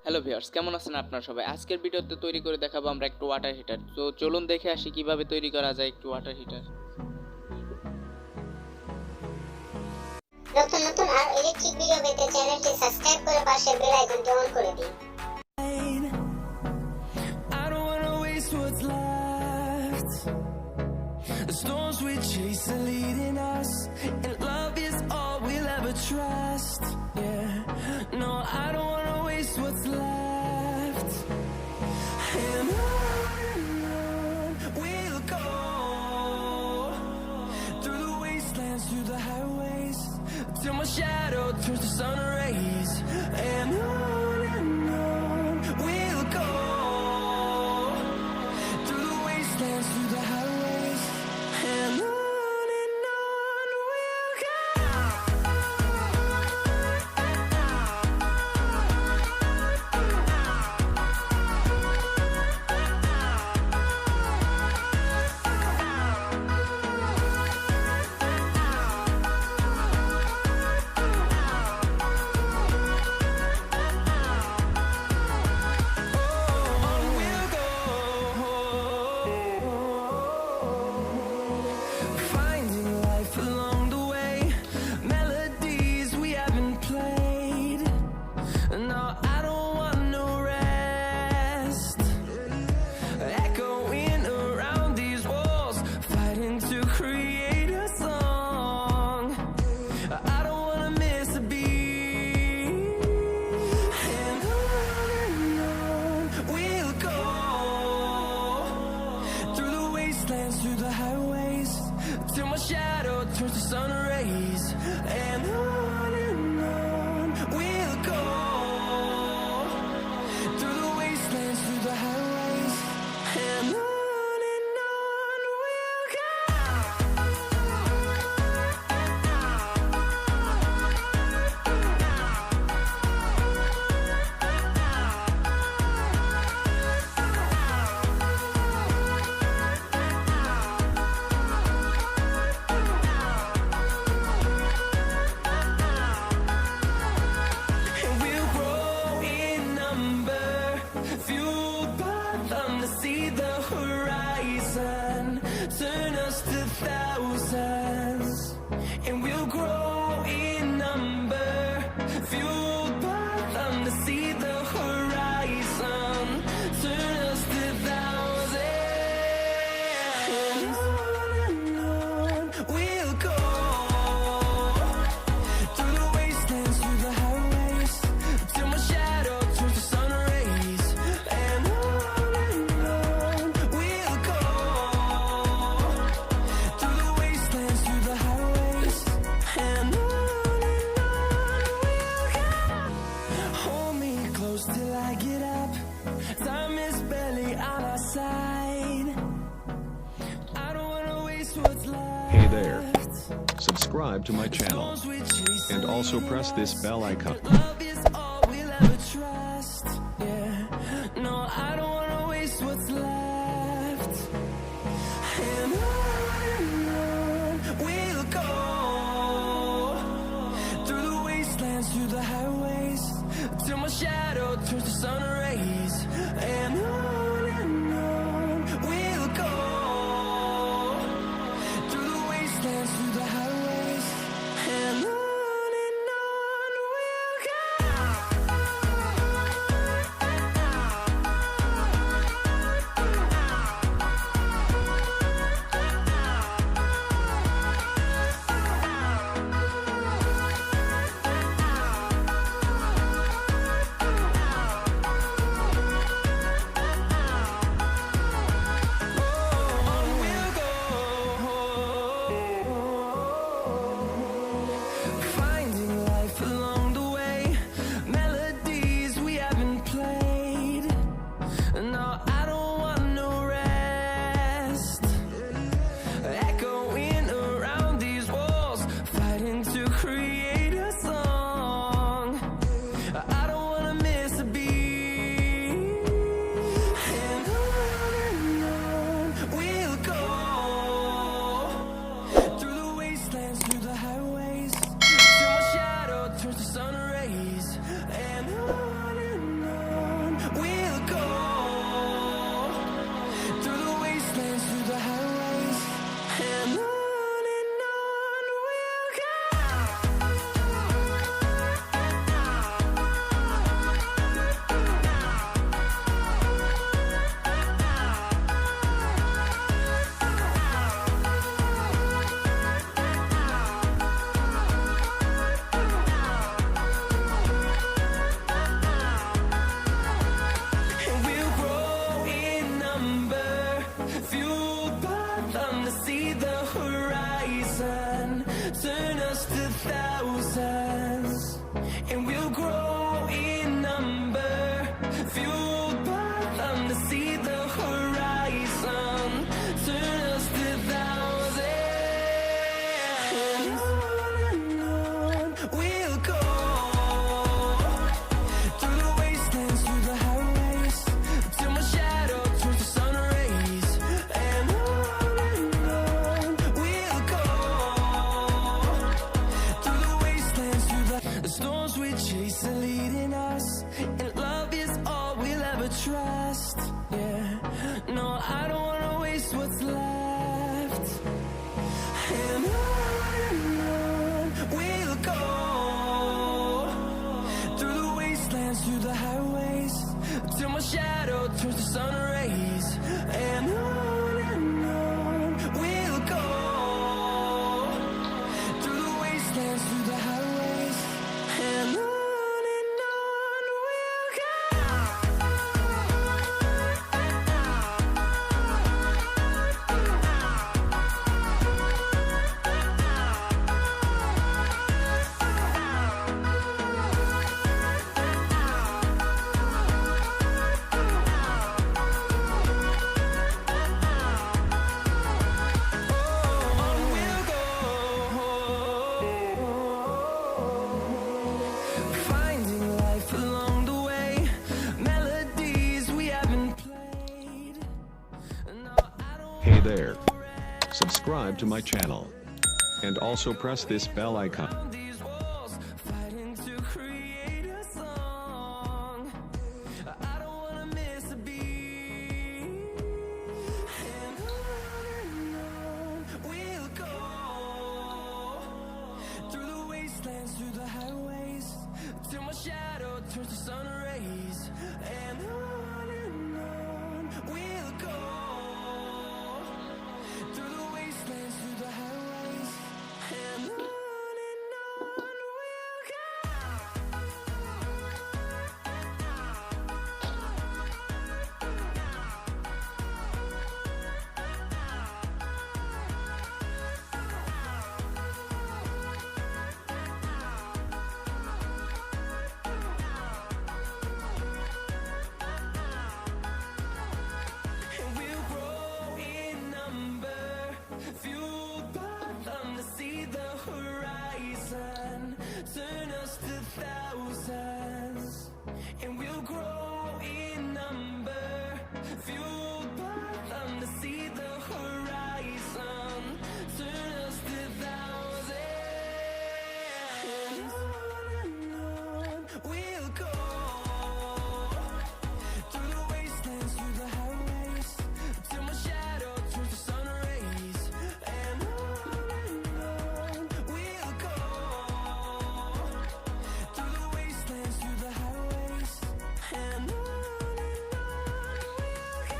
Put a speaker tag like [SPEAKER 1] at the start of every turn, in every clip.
[SPEAKER 1] Hello viewers, কেমন আছেন আপনারা সবাই? আজকের ভিডিওতে তৈরি করে দেখাবো আমরা একটু ওয়াটার হিটার। তো চলুন দেখে আসি কিভাবে তৈরি করা যায় একটু ওয়াটার হিটার।
[SPEAKER 2] নতুন নতুন আর ইলেকট্রিক ভিডিও পেতে চ্যানেলটি সাবস্ক্রাইব করে পাশের বেল আইকনটি অন করে দিন।
[SPEAKER 3] I don't wanna waste what's left. The storms we chase are leading us, and love is all we'll ever trust. Yeah, no, I don't wanna waste what's left. And on we'll go, through the wastelands, through the highways, till my shadow turns to sun rays. And on we'll go, through the wastelands, through the highways, and on we'll go. On we'll go, finding life along the way, melodies we haven't played. No, I don't want no rest, echoing around these walls, fighting to create a song. I don't wanna miss a beat. And on we'll go, through the wastelands, through the highways, till my shadow turns to sun rays. And on we'll go, through the wastelands, through the highways, and on we'll go. And we'll grow in number, fueled by them to see the horizon, turn us to thousands. And we'll grow in number, fueled by them to see the horizon, turn us to thousands. And on we'll go, through the wastelands, through the highways, till my shadow turns to sun rays. And on we'll go, through the wastelands, through the highways, and on we'll go. Hold me close till I get up, time is barely on our side. I don't wanna waste what's left.
[SPEAKER 4] Hey there. Subscribe to my channel and also press this bell icon.
[SPEAKER 3] Love is all we'll ever trust. Yeah, no, I don't wanna waste what's left. And on we'll go, through the wastelands, through the highways, till my shadow turns to sun rays. And on we'll go, through the wastelands, through the highways, and on we'll go. sun rays, and on we'll go through the wastelands, through the highways, and on we'll go. Finding life along the way, melodies we haven't played. No, I don't
[SPEAKER 4] Hey there. Subscribe to my channel. And also press this bell icon.
[SPEAKER 3] want these walls, fighting to create a song. I don't wanna miss a beat. And on we'll go through the wastelands, through the highways, till my shadow turns to sun rays. And on we'll go through the wastelands, through the highways, and on we'll go. And we'll grow in number, fueled by them to see the horizon, turn us to thousands. And we'll grow in number, fueled by them to see the horizon, turn us to thousands. And on we'll go through the wastelands, through the highways, till my shadow turns to sun rays. And on we'll go through the wastelands, through the highways, and on we'll go.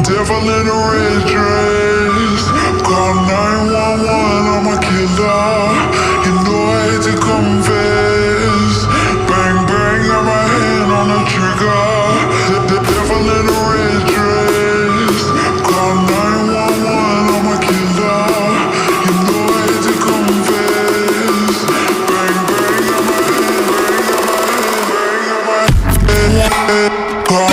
[SPEAKER 5] Devil in a red dress, call 911, I'm a killer. You know I hate to confess. Bang bang, got my hand on the trigger. The devil in a red dress, call 911, I'm a killer. You know I hate to confess. Bang bang, got my hand, bang, got my hand, call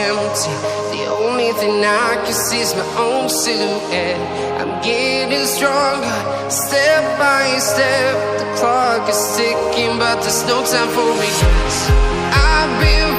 [SPEAKER 3] empty. The only thing I can see is my own silhouette. I'm getting stronger, step by step. The clock is ticking, but there's no time for regrets. I've been